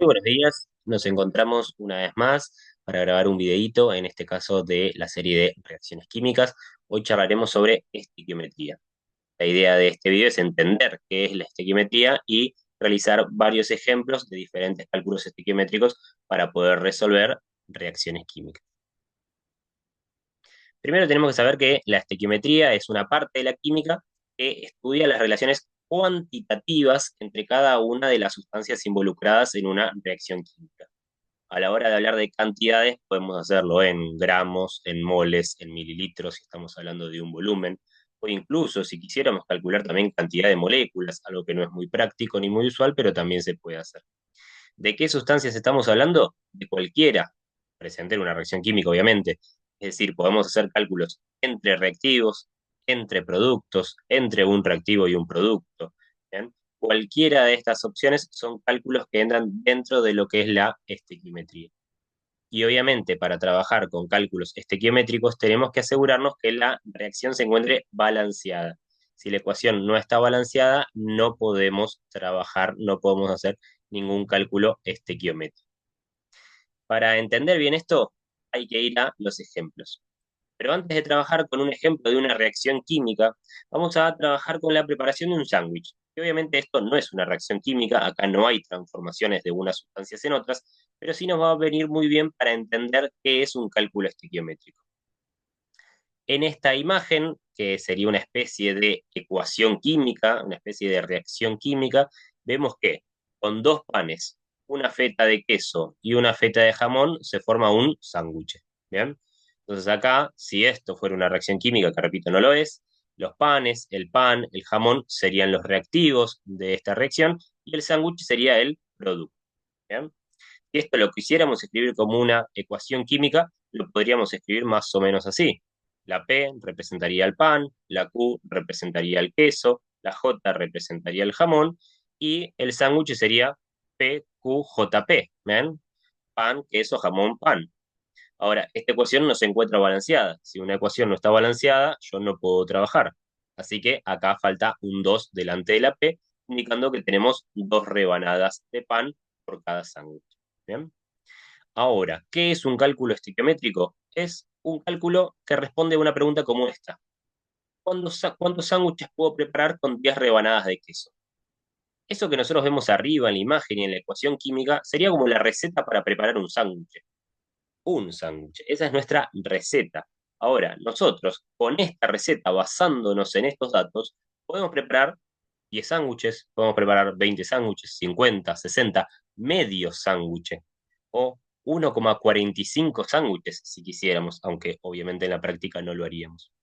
Muy buenos días, nos encontramos una vez más para grabar un videíto, en este caso de la serie de reacciones químicas. Hoy charlaremos sobre estequiometría. La idea de este video es entender qué es la estequiometría y realizar varios ejemplos de diferentes cálculos estequiométricos para poder resolver reacciones químicas. Primero tenemos que saber que la estequiometría es una parte de la química que estudia las relaciones cuantitativas entre cada una de las sustancias involucradas en una reacción química. A la hora de hablar de cantidades, podemos hacerlo en gramos, en moles, en mililitros, si estamos hablando de un volumen, o incluso si quisiéramos calcular también cantidad de moléculas, algo que no es muy práctico ni muy usual, pero también se puede hacer. ¿De qué sustancias estamos hablando? De cualquiera presente en una reacción química, obviamente. Es decir, podemos hacer cálculos entre reactivos, entre productos, entre un reactivo y un producto. ¿Bien? Cualquiera de estas opciones son cálculos que entran dentro de lo que es la estequiometría. Y obviamente para trabajar con cálculos estequiométricos tenemos que asegurarnos que la reacción se encuentre balanceada. Si la ecuación no está balanceada, no podemos trabajar, no podemos hacer ningún cálculo estequiométrico. Para entender bien esto, hay que ir a los ejemplos. Pero antes de trabajar con un ejemplo de una reacción química, vamos a trabajar con la preparación de un sándwich. Y obviamente esto no es una reacción química, acá no hay transformaciones de unas sustancias en otras, pero sí nos va a venir muy bien para entender qué es un cálculo estequiométrico. En esta imagen, que sería una especie de ecuación química, una especie de reacción química, vemos que con dos panes, una feta de queso y una feta de jamón se forma un sándwich. ¿Bien? Entonces acá, si esto fuera una reacción química, que repito no lo es, los panes, el pan, el jamón serían los reactivos de esta reacción y el sándwich sería el producto. ¿Bien? Si esto lo quisiéramos escribir como una ecuación química, lo podríamos escribir más o menos así. La P representaría el pan, la Q representaría el queso, la J representaría el jamón y el sándwich sería PQJP. ¿Ven? Pan, queso, jamón, pan. Ahora, esta ecuación no se encuentra balanceada. Si una ecuación no está balanceada, yo no puedo trabajar. Así que acá falta un 2 delante de la P, indicando que tenemos dos rebanadas de pan por cada sándwich. ¿Bien? Ahora, ¿qué es un cálculo estequiométrico? Es un cálculo que responde a una pregunta como esta. ¿Cuántos sándwiches puedo preparar con 10 rebanadas de queso? Eso que nosotros vemos arriba en la imagen y en la ecuación química sería como la receta para preparar un sándwich. Un sándwich. Esa es nuestra receta. Ahora, nosotros, con esta receta, basándonos en estos datos, podemos preparar 10 sándwiches, podemos preparar 20 sándwiches, 50, 60, medio sándwich o 1,45 sándwiches si quisiéramos, aunque obviamente en la práctica no lo haríamos.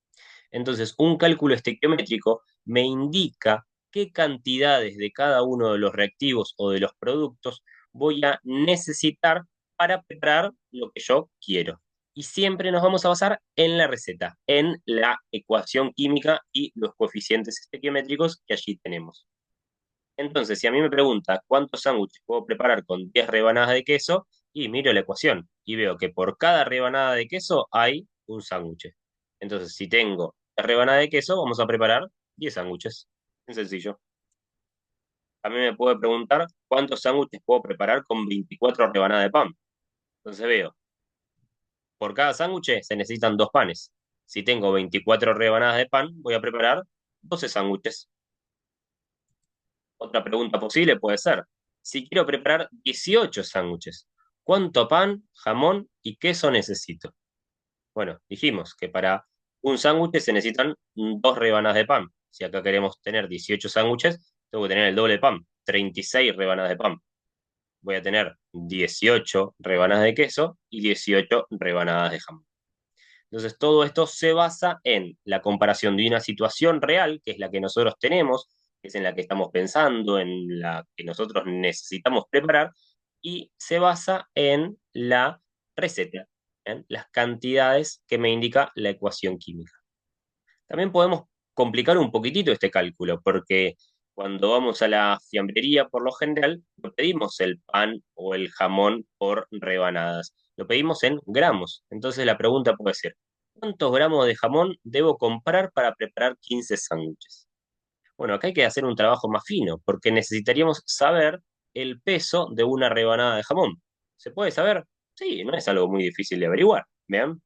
Entonces, un cálculo estequiométrico me indica qué cantidades de cada uno de los reactivos o de los productos voy a necesitar para preparar lo que yo quiero. Y siempre nos vamos a basar en la receta, en la ecuación química y los coeficientes estequiométricos que allí tenemos. Entonces, si a mí me pregunta cuántos sándwiches puedo preparar con 10 rebanadas de queso, y miro la ecuación y veo que por cada rebanada de queso hay un sándwich. Entonces, si tengo 10 rebanadas de queso, vamos a preparar 10 sándwiches. Es sencillo. A mí me puede preguntar cuántos sándwiches puedo preparar con 24 rebanadas de pan. Entonces veo, por cada sándwich se necesitan dos panes. Si tengo 24 rebanadas de pan, voy a preparar 12 sándwiches. Otra pregunta posible puede ser, si quiero preparar 18 sándwiches, ¿cuánto pan, jamón y queso necesito? Bueno, dijimos que para un sándwich se necesitan dos rebanadas de pan. Si acá queremos tener 18 sándwiches, tengo que tener el doble de pan, 36 rebanadas de pan. Voy a tener 18 rebanadas de queso y 18 rebanadas de jamón. Entonces, todo esto se basa en la comparación de una situación real, que es la que nosotros tenemos, que es en la que estamos pensando, en la que nosotros necesitamos preparar, y se basa en la receta, en las cantidades que me indica la ecuación química. También podemos complicar un poquitito este cálculo, porque cuando vamos a la fiambrería, por lo general, no pedimos el pan o el jamón por rebanadas, lo pedimos en gramos. Entonces la pregunta puede ser, ¿cuántos gramos de jamón debo comprar para preparar 15 sándwiches? Bueno, acá hay que hacer un trabajo más fino, porque necesitaríamos saber el peso de una rebanada de jamón. ¿Se puede saber? Sí, no es algo muy difícil de averiguar. ¿Bien?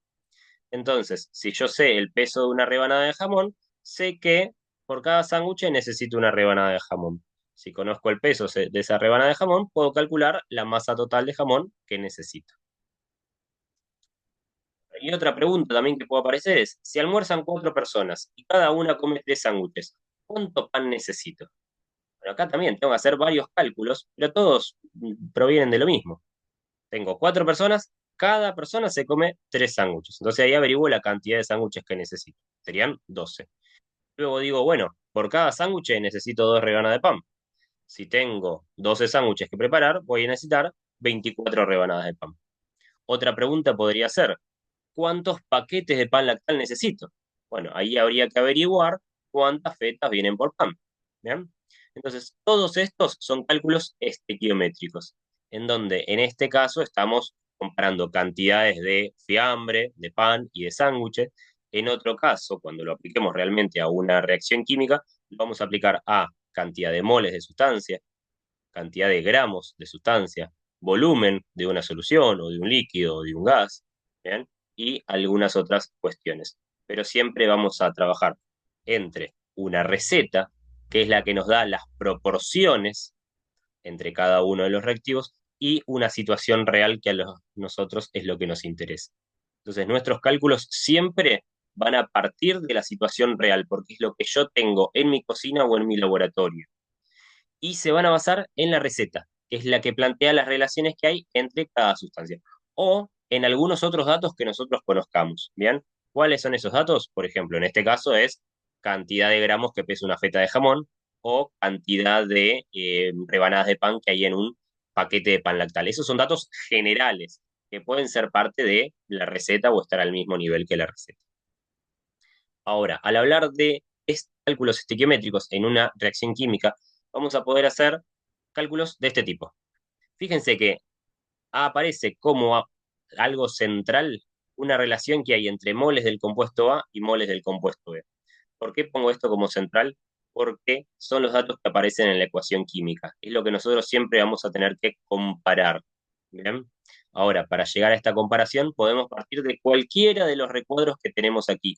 Entonces, si yo sé el peso de una rebanada de jamón, sé que por cada sándwich necesito una rebanada de jamón. Si conozco el peso de esa rebanada de jamón, puedo calcular la masa total de jamón que necesito. Y otra pregunta también que puede aparecer es, si almuerzan 4 personas y cada una come 3 sándwiches, ¿cuánto pan necesito? Bueno, acá también tengo que hacer varios cálculos, pero todos provienen de lo mismo. Tengo 4 personas, cada persona se come 3 sándwiches. Entonces ahí averiguo la cantidad de sándwiches que necesito. Serían 12. Luego digo, bueno, por cada sándwich necesito 2 rebanadas de pan. Si tengo 12 sándwiches que preparar, voy a necesitar 24 rebanadas de pan. Otra pregunta podría ser, ¿cuántos paquetes de pan lactal necesito? Bueno, ahí habría que averiguar cuántas fetas vienen por pan. ¿Bien? Entonces, todos estos son cálculos estequiométricos, en donde en este caso estamos comparando cantidades de fiambre, de pan y de sándwiches. En otro caso, cuando lo apliquemos realmente a una reacción química, lo vamos a aplicar a cantidad de moles de sustancia, cantidad de gramos de sustancia, volumen de una solución o de un líquido o de un gas, ¿bien? Y algunas otras cuestiones. Pero siempre vamos a trabajar entre una receta, que es la que nos da las proporciones entre cada uno de los reactivos, y una situación real que nosotros es lo que nos interesa. Entonces, nuestros cálculos siempre van a partir de la situación real, porque es lo que yo tengo en mi cocina o en mi laboratorio y se van a basar en la receta, que es la que plantea las relaciones que hay entre cada sustancia, o en algunos otros datos que nosotros conozcamos. ¿Bien? ¿Cuáles son esos datos? Por ejemplo, en este caso es cantidad de gramos que pesa una feta de jamón o cantidad de rebanadas de pan que hay en un paquete de pan lactal. Esos son datos generales que pueden ser parte de la receta o estar al mismo nivel que la receta. Ahora, al hablar de cálculos estequiométricos en una reacción química, vamos a poder hacer cálculos de este tipo. Fíjense que aparece como algo central una relación que hay entre moles del compuesto A y moles del compuesto B. ¿Por qué pongo esto como central? Porque son los datos que aparecen en la ecuación química. Es lo que nosotros siempre vamos a tener que comparar. ¿Bien? Ahora, para llegar a esta comparación, podemos partir de cualquiera de los recuadros que tenemos aquí.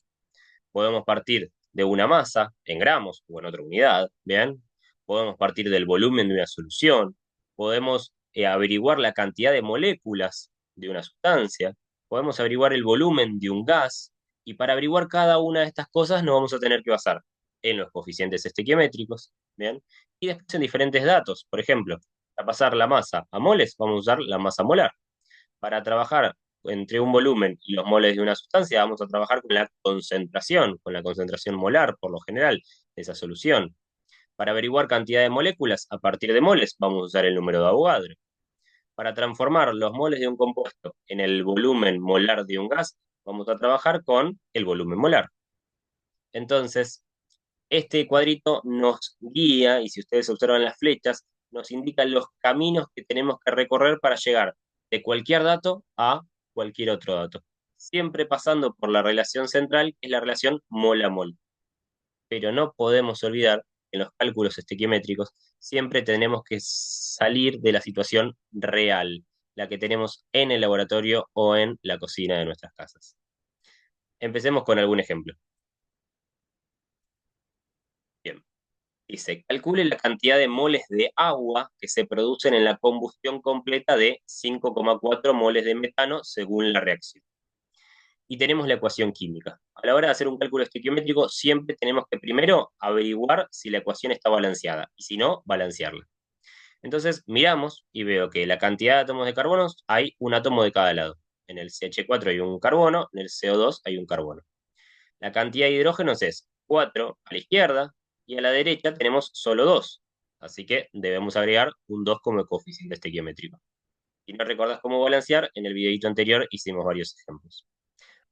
Podemos partir de una masa en gramos o en otra unidad, ¿bien? Podemos partir del volumen de una solución, podemos averiguar la cantidad de moléculas de una sustancia, podemos averiguar el volumen de un gas, y para averiguar cada una de estas cosas nos vamos a tener que basar en los coeficientes estequiométricos, ¿bien? Y después en diferentes datos. Por ejemplo, para pasar la masa a moles, vamos a usar la masa molar. Para trabajar entre un volumen y los moles de una sustancia, vamos a trabajar con la concentración molar, por lo general, de esa solución. Para averiguar cantidad de moléculas a partir de moles, vamos a usar el número de Avogadro. Para transformar los moles de un compuesto en el volumen molar de un gas, vamos a trabajar con el volumen molar. Entonces, este cuadrito nos guía, y si ustedes observan las flechas, nos indica los caminos que tenemos que recorrer para llegar de cualquier dato a cualquier otro dato. Siempre pasando por la relación central, que es la relación mol a mol. Pero no podemos olvidar que en los cálculos estequiométricos siempre tenemos que salir de la situación real, la que tenemos en el laboratorio o en la cocina de nuestras casas. Empecemos con algún ejemplo. Bien. Dice, calcule la cantidad de moles de agua que se producen en la combustión completa de 5,4 moles de metano según la reacción. Y tenemos la ecuación química. A la hora de hacer un cálculo estequiométrico, siempre tenemos que primero averiguar si la ecuación está balanceada y si no, balancearla. Entonces miramos y veo que la cantidad de átomos de carbono hay un átomo de cada lado. En el CH4 hay un carbono, en el CO2 hay un carbono. La cantidad de hidrógenos es 4 a la izquierda y a la derecha tenemos solo 2. Así que debemos agregar un 2 como coeficiente estequiométrico. Si no recuerdas cómo balancear, en el videito anterior hicimos varios ejemplos.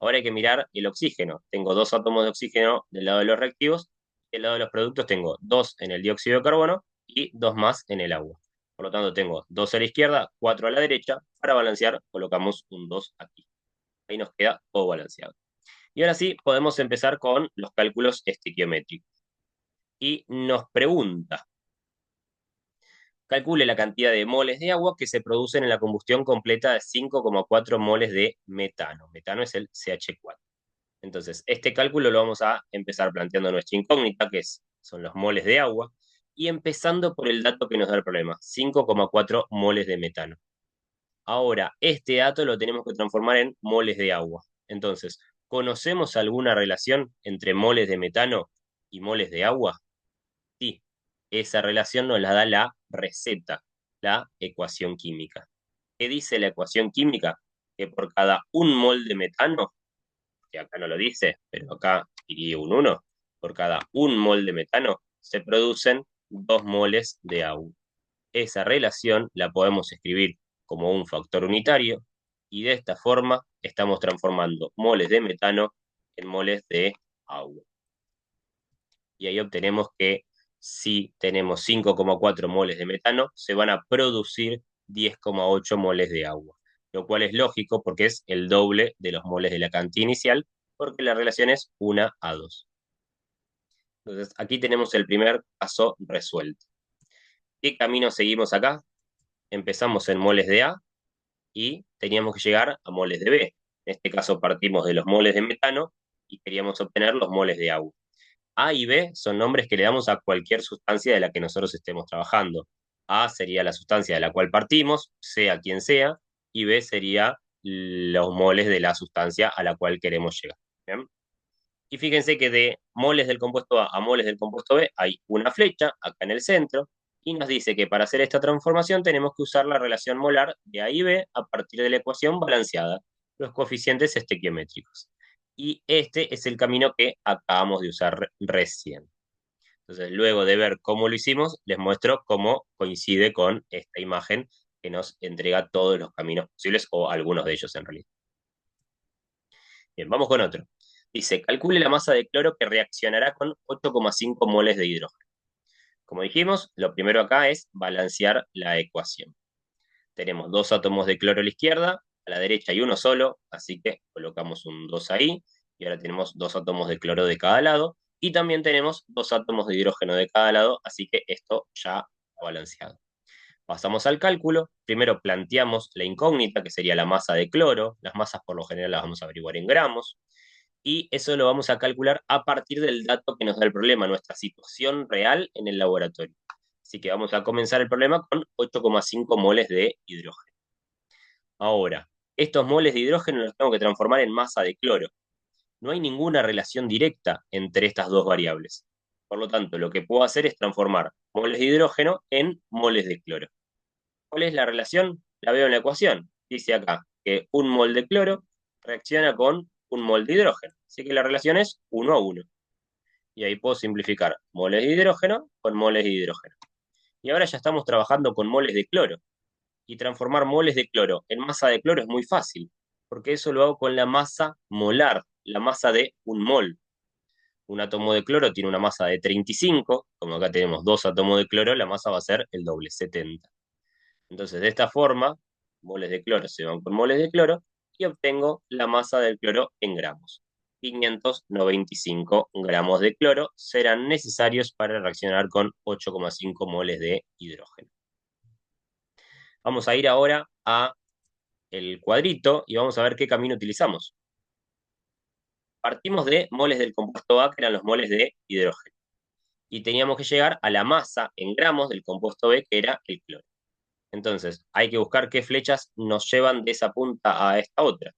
Ahora hay que mirar el oxígeno. Tengo 2 átomos de oxígeno del lado de los reactivos. Del lado de los productos tengo 2 en el dióxido de carbono y 2 más en el agua. Por lo tanto, tengo 2 a la izquierda, 4 a la derecha. Para balancear, colocamos un 2 aquí. Ahí nos queda todo balanceado. Y ahora sí, podemos empezar con los cálculos estequiométricos. Y nos pregunta, Calcule la cantidad de moles de agua que se producen en la combustión completa de 5,4 moles de metano. Metano es el CH4. Entonces, este cálculo lo vamos a empezar planteando nuestra incógnita, son los moles de agua, y empezando por el dato que nos da el problema, 5,4 moles de metano. Ahora, este dato lo tenemos que transformar en moles de agua. Entonces, ¿conocemos alguna relación entre moles de metano y moles de agua? Sí, esa relación nos la da la receta, la ecuación química. ¿Qué dice la ecuación química? Que por cada un mol de metano, que acá no lo dice, pero acá iría un 1, por cada un mol de metano se producen 2 moles de agua. Esa relación la podemos escribir como un factor unitario y de esta forma estamos transformando moles de metano en moles de agua. Y ahí obtenemos que si tenemos 5,4 moles de metano, se van a producir 10,8 moles de agua, lo cual es lógico porque es el doble de los moles de la cantidad inicial, porque la relación es 1:2. Entonces, aquí tenemos el primer caso resuelto. ¿Qué camino seguimos acá? Empezamos en moles de A y teníamos que llegar a moles de B. En este caso partimos de los moles de metano y queríamos obtener los moles de agua. A y B son nombres que le damos a cualquier sustancia de la que nosotros estemos trabajando. A sería la sustancia de la cual partimos, sea quien sea, y B sería los moles de la sustancia a la cual queremos llegar. ¿Bien? Y fíjense que de moles del compuesto A moles del compuesto B hay una flecha acá en el centro y nos dice que para hacer esta transformación tenemos que usar la relación molar de A y B a partir de la ecuación balanceada, los coeficientes estequiométricos. Y este es el camino que acabamos de usar recién. Entonces, luego de ver cómo lo hicimos, les muestro cómo coincide con esta imagen que nos entrega todos los caminos posibles, o algunos de ellos en realidad. Bien, vamos con otro. Dice, calcule la masa de cloro que reaccionará con 8,5 moles de hidrógeno. Como dijimos, lo primero acá es balancear la ecuación. Tenemos 2 átomos de cloro a la izquierda, a la derecha hay uno solo, así que colocamos un 2 ahí, y ahora tenemos 2 átomos de cloro de cada lado, y también tenemos 2 átomos de hidrógeno de cada lado, así que esto ya está balanceado. Pasamos al cálculo, primero planteamos la incógnita, que sería la masa de cloro, las masas por lo general las vamos a averiguar en gramos, y eso lo vamos a calcular a partir del dato que nos da el problema, nuestra situación real en el laboratorio. Así que vamos a comenzar el problema con 8,5 moles de hidrógeno. Ahora, estos moles de hidrógeno los tengo que transformar en masa de cloro. No hay ninguna relación directa entre estas dos variables. Por lo tanto, lo que puedo hacer es transformar moles de hidrógeno en moles de cloro. ¿Cuál es la relación? La veo en la ecuación. Dice acá que un mol de cloro reacciona con un mol de hidrógeno. Así que la relación es 1:1. Y ahí puedo simplificar moles de hidrógeno con moles de hidrógeno. Y ahora ya estamos trabajando con moles de cloro. Y transformar moles de cloro en masa de cloro es muy fácil, porque eso lo hago con la masa molar, la masa de un mol. Un átomo de cloro tiene una masa de 35, como acá tenemos 2 átomos de cloro, la masa va a ser el doble, 70. Entonces, de esta forma, moles de cloro se van con moles de cloro y obtengo la masa del cloro en gramos. 595 gramos de cloro serán necesarios para reaccionar con 8,5 moles de hidrógeno. Vamos a ir ahora a el cuadrito y vamos a ver qué camino utilizamos. Partimos de moles del compuesto A, que eran los moles de hidrógeno, y teníamos que llegar a la masa en gramos del compuesto B, que era el cloro. Entonces, hay que buscar qué flechas nos llevan de esa punta a esta otra.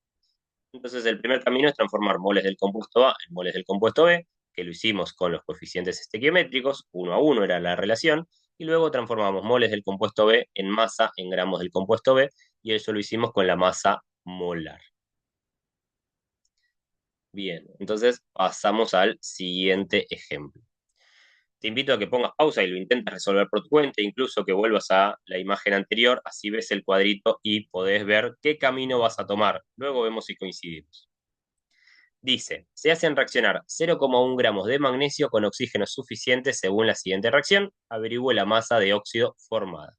Entonces, el primer camino es transformar moles del compuesto A en moles del compuesto B, que lo hicimos con los coeficientes estequiométricos, 1:1 era la relación, y luego transformamos moles del compuesto B en masa en gramos del compuesto B, y eso lo hicimos con la masa molar. Bien, entonces pasamos al siguiente ejemplo. Te invito a que pongas pausa y lo intentes resolver por tu cuenta, incluso que vuelvas a la imagen anterior, así ves el cuadrito y podés ver qué camino vas a tomar. Luego vemos si coincidimos. Dice, se hacen reaccionar 0,1 gramos de magnesio con oxígeno suficiente según la siguiente reacción. Averigüe la masa de óxido formada.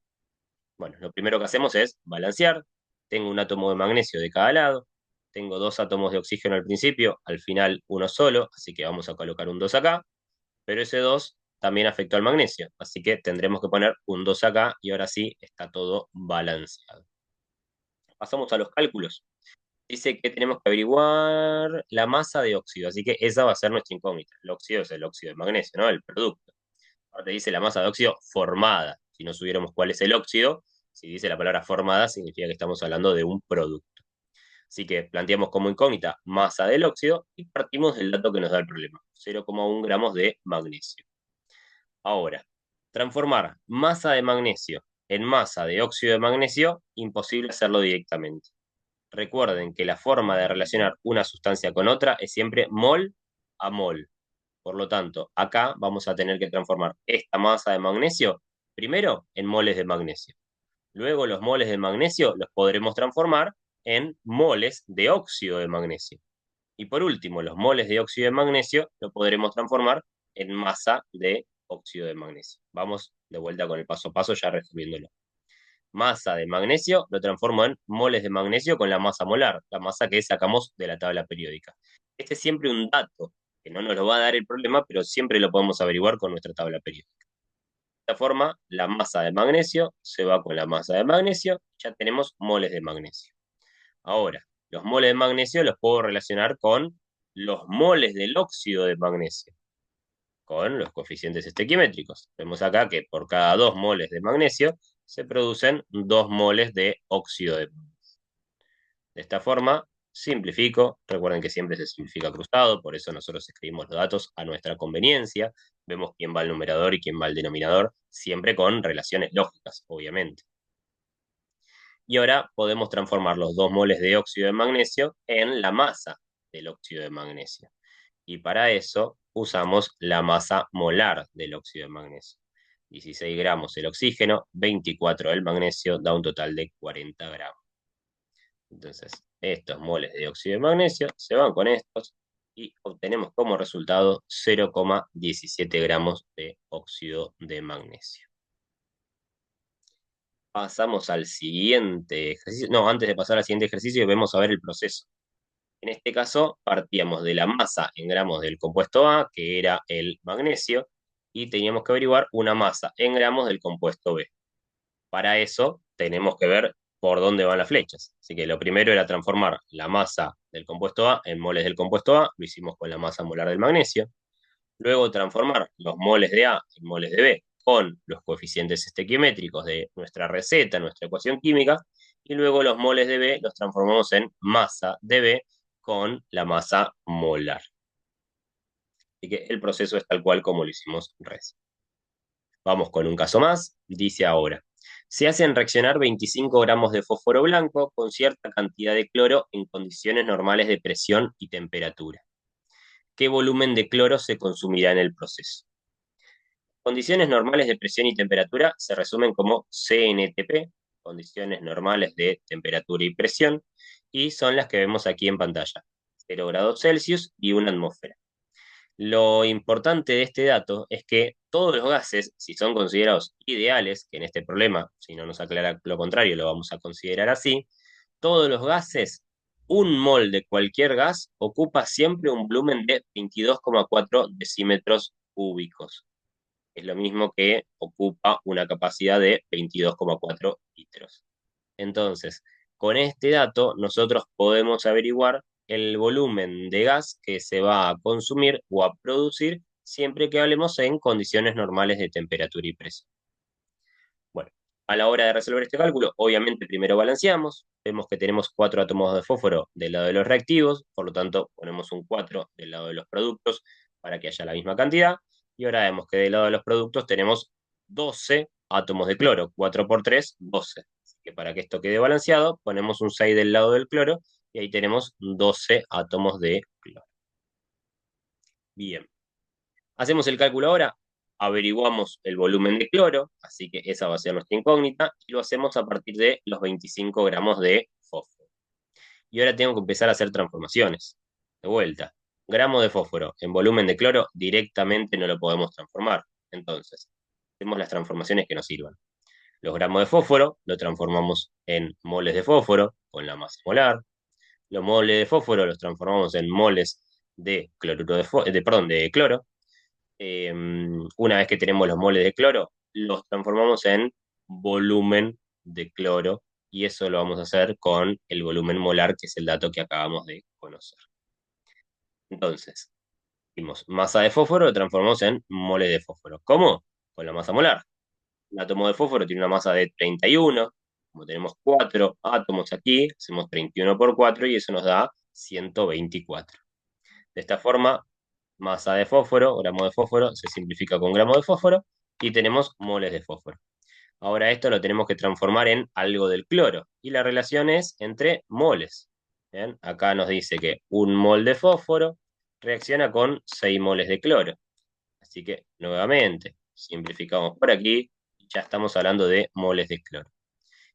Bueno, lo primero que hacemos es balancear. Tengo un átomo de magnesio de cada lado. Tengo 2 átomos de oxígeno al principio, al final uno solo, así que vamos a colocar un 2 acá. Pero ese 2 también afectó al magnesio, así que tendremos que poner un 2 acá y ahora sí está todo balanceado. Pasamos a los cálculos. Dice que tenemos que averiguar la masa de óxido, así que esa va a ser nuestra incógnita. El óxido es el óxido de magnesio, ¿no? El producto. Ahora te dice la masa de óxido formada. Si no supiéramos cuál es el óxido, si dice la palabra formada, significa que estamos hablando de un producto. Así que planteamos como incógnita masa del óxido y partimos del dato que nos da el problema, 0,1 gramos de magnesio. Ahora, transformar masa de magnesio en masa de óxido de magnesio, imposible hacerlo directamente. Recuerden que la forma de relacionar una sustancia con otra es siempre mol a mol. Por lo tanto, acá vamos a tener que transformar esta masa de magnesio primero en moles de magnesio. Luego los moles de magnesio los podremos transformar en moles de óxido de magnesio. Y por último, los moles de óxido de magnesio lo podremos transformar en masa de óxido de magnesio. Vamos de vuelta con el paso a paso ya resumiéndolo. Masa de magnesio lo transformo en moles de magnesio con la masa molar, la masa que sacamos de la tabla periódica. Este es siempre un dato que no nos lo va a dar el problema, pero siempre lo podemos averiguar con nuestra tabla periódica. De esta forma, la masa de magnesio se va con la masa de magnesio, ya tenemos moles de magnesio. Ahora, los moles de magnesio los puedo relacionar con los moles del óxido de magnesio, con los coeficientes estequiométricos. Vemos acá que por cada 2 moles de magnesio se producen 2 moles de óxido de magnesio. De esta forma, simplifico. Recuerden que siempre se simplifica cruzado, por eso nosotros escribimos los datos a nuestra conveniencia. Vemos quién va al numerador y quién va al denominador, siempre con relaciones lógicas, obviamente. Y ahora podemos transformar los 2 moles de óxido de magnesio en la masa del óxido de magnesio. Y para eso usamos la masa molar del óxido de magnesio. 16 gramos el oxígeno, 24 el magnesio, da un total de 40 gramos. Entonces, estos moles de óxido de magnesio se van con estos y obtenemos como resultado 0,17 gramos de óxido de magnesio. Pasamos al siguiente ejercicio. No, antes de pasar al siguiente ejercicio, vamos a ver el proceso. En este caso, partíamos de la masa en gramos del compuesto A, que era el magnesio, y teníamos que averiguar una masa en gramos del compuesto B. Para eso, tenemos que ver por dónde van las flechas. Así que lo primero era transformar la masa del compuesto A en moles del compuesto A, lo hicimos con la masa molar del magnesio. Luego transformar los moles de A en moles de B con los coeficientes estequiométricos de nuestra receta, nuestra ecuación química, y luego los moles de B los transformamos en masa de B con la masa molar. Así que el proceso es tal cual como lo hicimos recién. Vamos con un caso más. Dice ahora, se hacen reaccionar 25 gramos de fósforo blanco con cierta cantidad de cloro en condiciones normales de presión y temperatura. ¿Qué volumen de cloro se consumirá en el proceso? Condiciones normales de presión y temperatura se resumen como CNTP, condiciones normales de temperatura y presión, y son las que vemos aquí en pantalla, 0 grados Celsius y una atmósfera. Lo importante de este dato es que todos los gases, si son considerados ideales, que en este problema, si no nos aclara lo contrario, lo vamos a considerar así, todos los gases, un mol de cualquier gas ocupa siempre un volumen de 22,4 decímetros cúbicos. Es lo mismo que ocupa una capacidad de 22,4 litros. Entonces, con este dato nosotros podemos averiguar el volumen de gas que se va a consumir o a producir siempre que hablemos en condiciones normales de temperatura y presión. Bueno, a la hora de resolver este cálculo, obviamente primero balanceamos, vemos que tenemos 4 átomos de fósforo del lado de los reactivos, por lo tanto ponemos un 4 del lado de los productos para que haya la misma cantidad, y ahora vemos que del lado de los productos tenemos 12 átomos de cloro, 4 por 3, 12. Así que para que esto quede balanceado, ponemos un 6 del lado del cloro, y ahí tenemos 12 átomos de cloro. Bien. Hacemos el cálculo ahora, averiguamos el volumen de cloro, así que esa va a ser nuestra incógnita, y lo hacemos a partir de los 25 gramos de fósforo. Y ahora tengo que empezar a hacer transformaciones. De vuelta, gramo de fósforo en volumen de cloro directamente no lo podemos transformar. Entonces, hacemos las transformaciones que nos sirvan. Los gramos de fósforo lo transformamos en moles de fósforo con la masa molar. Los moles de fósforo los transformamos en moles de cloruro de cloro una vez que tenemos los moles de cloro, los transformamos en volumen de cloro y eso lo vamos a hacer con el volumen molar, que es el dato que acabamos de conocer. Entonces, dimos masa de fósforo, lo transformamos en moles de fósforo. ¿Cómo? Con la masa molar. Un átomo de fósforo tiene una masa de 31. Como tenemos 4 átomos aquí, hacemos 31 por 4 y eso nos da 124. De esta forma, masa de fósforo, gramo de fósforo, se simplifica con gramo de fósforo y tenemos moles de fósforo. Ahora esto lo tenemos que transformar en algo del cloro y la relación es entre moles. ¿Bien? Acá nos dice que un mol de fósforo reacciona con 6 moles de cloro. Así que nuevamente simplificamos por aquí y ya estamos hablando de moles de cloro.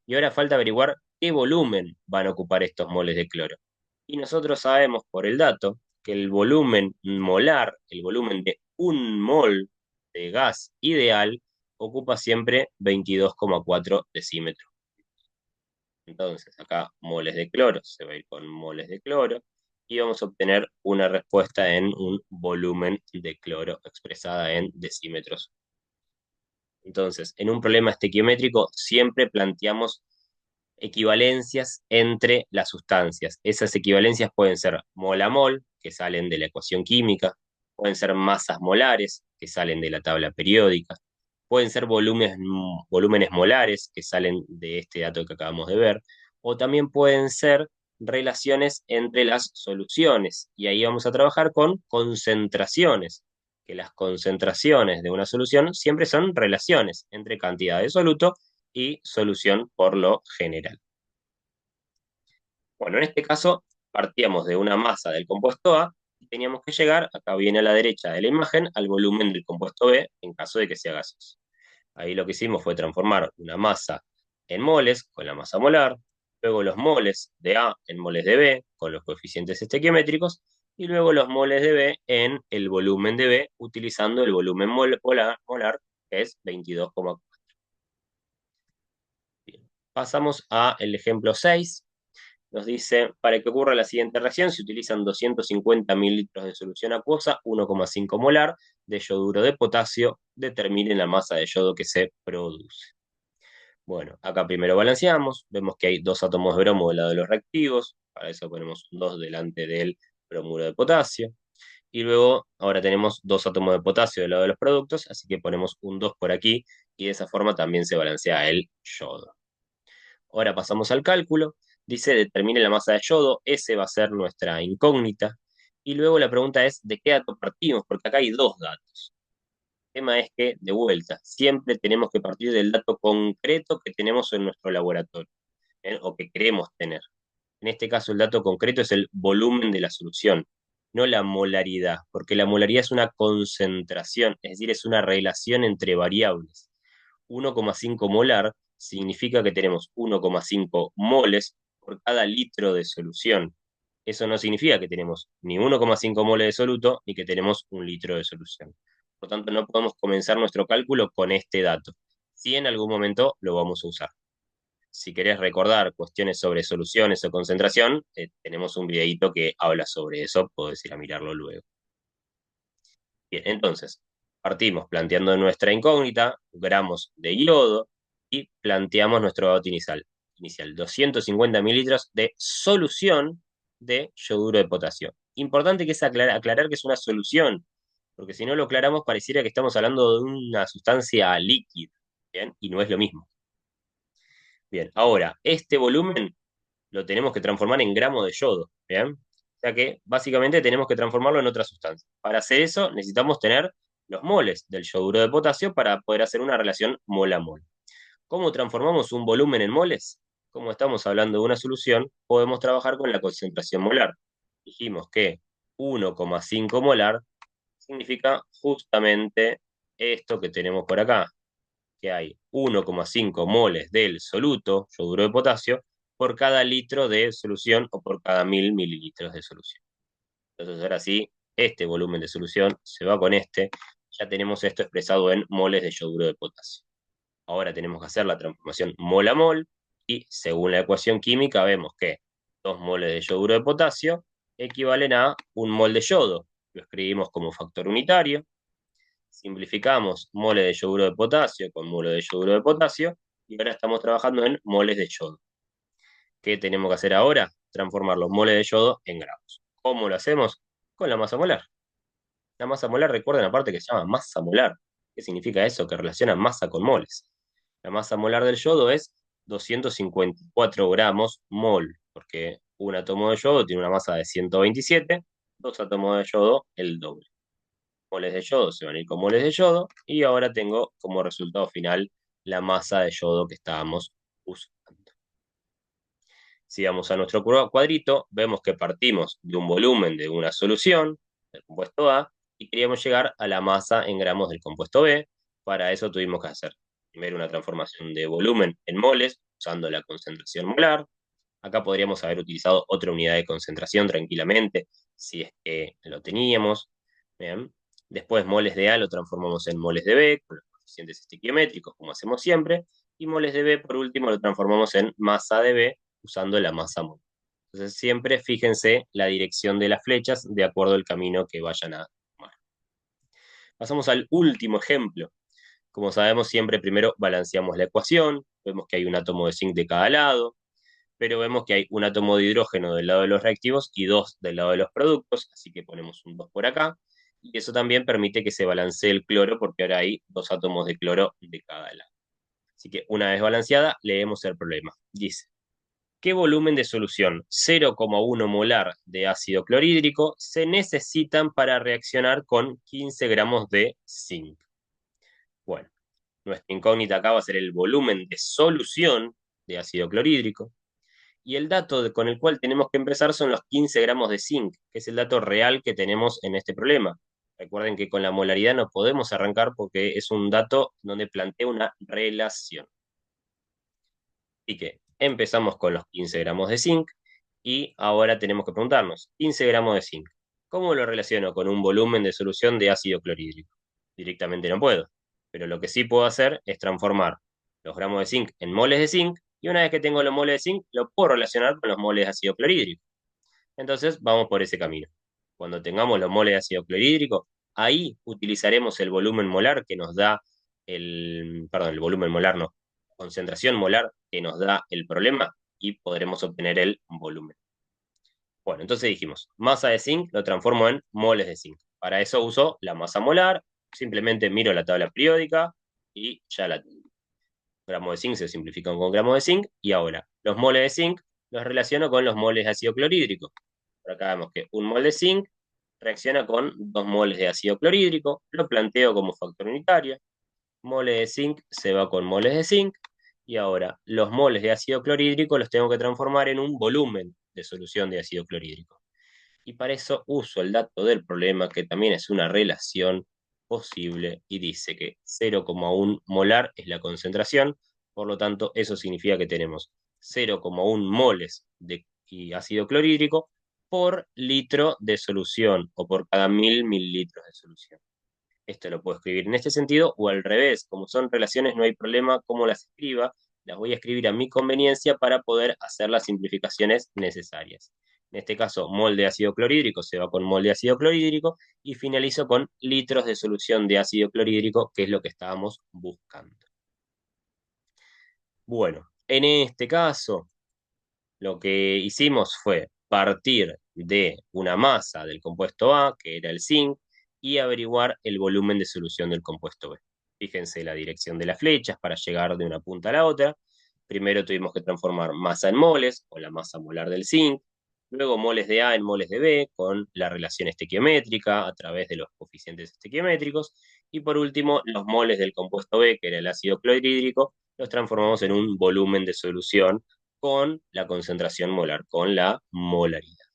Y ahora falta averiguar qué volumen van a ocupar estos moles de cloro. Y nosotros sabemos por el dato que el volumen molar, el volumen de un mol de gas ideal, ocupa siempre 22,4 decímetros. Entonces acá moles de cloro, se va a ir con moles de cloro y vamos a obtener una respuesta en un volumen de cloro expresada en decímetros. Entonces, en un problema estequiométrico siempre planteamos equivalencias entre las sustancias. Esas equivalencias pueden ser mol a mol, que salen de la ecuación química, pueden ser masas molares, que salen de la tabla periódica, pueden ser volúmenes molares, que salen de este dato que acabamos de ver, o también pueden ser relaciones entre las soluciones. Y ahí vamos a trabajar con concentraciones, que las concentraciones de una solución siempre son relaciones entre cantidad de soluto y solución por lo general. Bueno, en este caso partíamos de una masa del compuesto A y teníamos que llegar, acá viene a la derecha de la imagen, al volumen del compuesto B en caso de que sea gaseoso. Ahí lo que hicimos fue transformar una masa en moles con la masa molar, luego los moles de A en moles de B con los coeficientes estequiométricos y luego los moles de B en el volumen de B utilizando el volumen molar que es 22,4. Pasamos al ejemplo 6. Nos dice, para que ocurra la siguiente reacción, se utilizan 250 mililitros de solución acuosa, 1,5 molar de yoduro de potasio, determinen la masa de yodo que se produce. Bueno, acá primero balanceamos, vemos que hay 2 átomos de bromo del lado de los reactivos, para eso ponemos 2 delante del bromuro de potasio, y luego ahora tenemos 2 átomos de potasio del lado de los productos, así que ponemos un 2 por aquí, y de esa forma también se balancea el yodo. Ahora pasamos al cálculo. Dice, determine la masa de yodo. Ese va a ser nuestra incógnita. Y luego la pregunta es, ¿de qué dato partimos? Porque acá hay 2 datos. El tema es que, de vuelta, siempre tenemos que partir del dato concreto que tenemos en nuestro laboratorio, o que queremos tener. En este caso, el dato concreto es el volumen de la solución, no la molaridad, porque la molaridad es una concentración, es decir, es una relación entre variables. 1,5 molar significa que tenemos 1,5 moles por cada litro de solución. Eso no significa que tenemos ni 1,5 moles de soluto ni que tenemos un litro de solución. Por lo tanto, no podemos comenzar nuestro cálculo con este dato. Si en algún momento lo vamos a usar. Si querés recordar cuestiones sobre soluciones o concentración, tenemos un videito que habla sobre eso, podés ir a mirarlo luego. Bien, entonces, partimos planteando nuestra incógnita, gramos de yodo, y planteamos nuestro dato inicial. 250 mililitros de solución de yoduro de potasio. Importante que es aclarar que es una solución, porque si no lo aclaramos pareciera que estamos hablando de una sustancia líquida, ¿bien? Y no es lo mismo. Bien, ahora, este volumen lo tenemos que transformar en gramo de yodo, ¿bien? O sea que básicamente tenemos que transformarlo en otra sustancia. Para hacer eso necesitamos tener los moles del yoduro de potasio para poder hacer una relación mol a mol. ¿Cómo transformamos un volumen en moles? Como estamos hablando de una solución, podemos trabajar con la concentración molar. Dijimos que 1,5 molar significa justamente esto que tenemos por acá, que hay 1,5 moles del soluto, yoduro de potasio, por cada litro de solución o por cada 1000 mililitros de solución. Entonces ahora sí, este volumen de solución se va con este, ya tenemos esto expresado en moles de yoduro de potasio. Ahora tenemos que hacer la transformación mol a mol y según la ecuación química vemos que 2 moles de yoduro de potasio equivalen a 1 mol de yodo. Lo escribimos como factor unitario. Simplificamos moles de yoduro de potasio con moles de yoduro de potasio y ahora estamos trabajando en moles de yodo. ¿Qué tenemos que hacer ahora? Transformar los moles de yodo en gramos. ¿Cómo lo hacemos? Con la masa molar. La masa molar, recuerden aparte que se llama masa molar. ¿Qué significa eso? Que relaciona masa con moles. La masa molar del yodo es 254 gramos mol, porque un átomo de yodo tiene una masa de 127, dos átomos de yodo el doble. Moles de yodo se van a ir con moles de yodo y ahora tengo como resultado final la masa de yodo que estábamos usando. Si vamos a nuestro cuadrito, vemos que partimos de un volumen de una solución del compuesto A y queríamos llegar a la masa en gramos del compuesto B. Para eso tuvimos que hacer primero una transformación de volumen en moles usando la concentración molar. Acá podríamos haber utilizado otra unidad de concentración tranquilamente si es que lo teníamos. Bien. Después moles de A lo transformamos en moles de B con los coeficientes estequiométricos como hacemos siempre. Y moles de B por último lo transformamos en masa de B usando la masa mol. Entonces siempre fíjense la dirección de las flechas de acuerdo al camino que vayan a tomar. Pasamos al último ejemplo. Como sabemos, siempre primero balanceamos la ecuación, vemos que hay un átomo de zinc de cada lado, pero vemos que hay un átomo de hidrógeno del lado de los reactivos y dos del lado de los productos, así que ponemos un 2 por acá, y eso también permite que se balancee el cloro, porque ahora hay dos átomos de cloro de cada lado. Así que una vez balanceada, leemos el problema. Dice, ¿qué volumen de solución 0,1 molar de ácido clorhídrico se necesitan para reaccionar con 15 gramos de zinc? Bueno, nuestra incógnita acá va a ser el volumen de solución de ácido clorhídrico. Y el dato con el cual tenemos que empezar son los 15 gramos de zinc, que es el dato real que tenemos en este problema. Recuerden que con la molaridad no podemos arrancar porque es un dato donde plantea una relación. Así que empezamos con los 15 gramos de zinc y ahora tenemos que preguntarnos, 15 gramos de zinc, ¿cómo lo relaciono con un volumen de solución de ácido clorhídrico? Directamente no puedo, pero lo que sí puedo hacer es transformar los gramos de zinc en moles de zinc y una vez que tengo los moles de zinc, lo puedo relacionar con los moles de ácido clorhídrico. Entonces vamos por ese camino. Cuando tengamos los moles de ácido clorhídrico, ahí utilizaremos el volumen molar que nos da el volumen molar no, concentración molar que nos da el problema y podremos obtener el volumen. Bueno, entonces dijimos, masa de zinc lo transformo en moles de zinc. Para eso uso la masa molar, simplemente miro la tabla periódica y ya la tengo. Gramos de zinc se simplifican con gramos de zinc y ahora los moles de zinc los relaciono con los moles de ácido clorhídrico. Por acá vemos que un mol de zinc reacciona con 2 moles de ácido clorhídrico, lo planteo como factor unitario, mole de zinc se va con moles de zinc, y ahora los moles de ácido clorhídrico los tengo que transformar en un volumen de solución de ácido clorhídrico. Y para eso uso el dato del problema, que también es una relación posible, y dice que 0,1 molar es la concentración, por lo tanto eso significa que tenemos 0,1 moles de ácido clorhídrico por litro de solución, o por cada 1000 mililitros de solución. Esto lo puedo escribir en este sentido o al revés. Como son relaciones, no hay problema cómo las escriba. Las voy a escribir a mi conveniencia para poder hacer las simplificaciones necesarias. En este caso, mol de ácido clorhídrico se va con mol de ácido clorhídrico y finalizo con litros de solución de ácido clorhídrico, que es lo que estábamos buscando. Bueno, en este caso, lo que hicimos fue partir de una masa del compuesto A, que era el zinc, y averiguar el volumen de solución del compuesto B. Fíjense la dirección de las flechas para llegar de una punta a la otra. Primero tuvimos que transformar masa en moles, o la masa molar del zinc, luego moles de A en moles de B, con la relación estequiométrica a través de los coeficientes estequiométricos, y por último los moles del compuesto B, que era el ácido clorhídrico, los transformamos en un volumen de solución con la concentración molar, con la molaridad.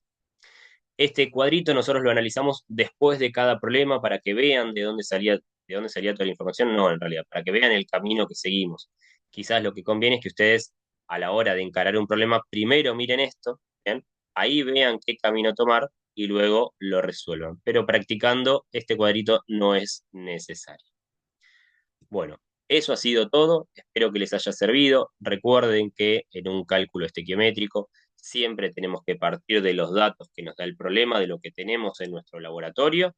Este cuadrito nosotros lo analizamos después de cada problema para que vean de dónde salía toda la información. No, en realidad, para que vean el camino que seguimos. Quizás lo que conviene es que ustedes, a la hora de encarar un problema, primero miren esto, ¿bien? Ahí vean qué camino tomar y luego lo resuelvan. Pero practicando este cuadrito no es necesario. Bueno, eso ha sido todo. Espero que les haya servido. Recuerden que en un cálculo estequiométrico siempre tenemos que partir de los datos que nos da el problema, de lo que tenemos en nuestro laboratorio,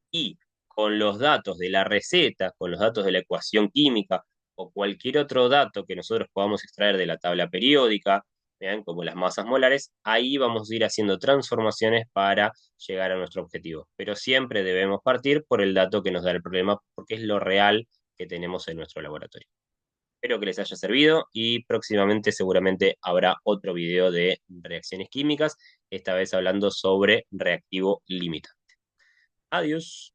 y con los datos de la receta, con los datos de la ecuación química o cualquier otro dato que nosotros podamos extraer de la tabla periódica, ¿bien? Como las masas molares, ahí vamos a ir haciendo transformaciones para llegar a nuestro objetivo. Pero siempre debemos partir por el dato que nos da el problema, porque es lo real que tenemos en nuestro laboratorio. Espero que les haya servido y próximamente seguramente habrá otro video de reacciones químicas, esta vez hablando sobre reactivo limitante. Adiós.